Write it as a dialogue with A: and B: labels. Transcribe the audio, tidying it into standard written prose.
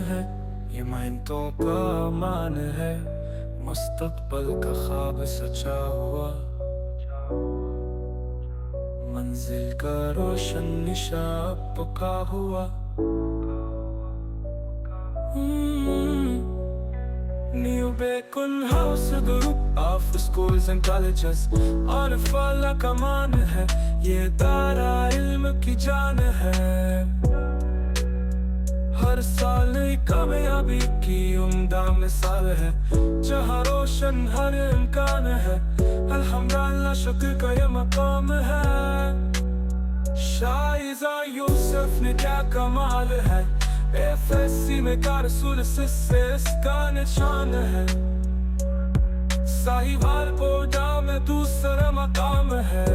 A: है, ये मेहनतों का मान है, मुस्तकबल का ख्वाब सचा हुआ, मंजिल का रोशन निशान पका हुआ। New Bacon House Group of Schools and Colleges और फला कमान है, ये दारा इल्म की जान है। हर साल कामयाबी की उम्दा मिसाल है, जहाँ रोशन हर इम्कान है, अल्हम्दुलिल्लाह शुक्र का ये मकाम है। शाइज़ा यूसुफ ने क्या कमाल है, FSC में का रसूल से इसका निशान है। साहिवाल बोर्डा में दूसरा मकाम है।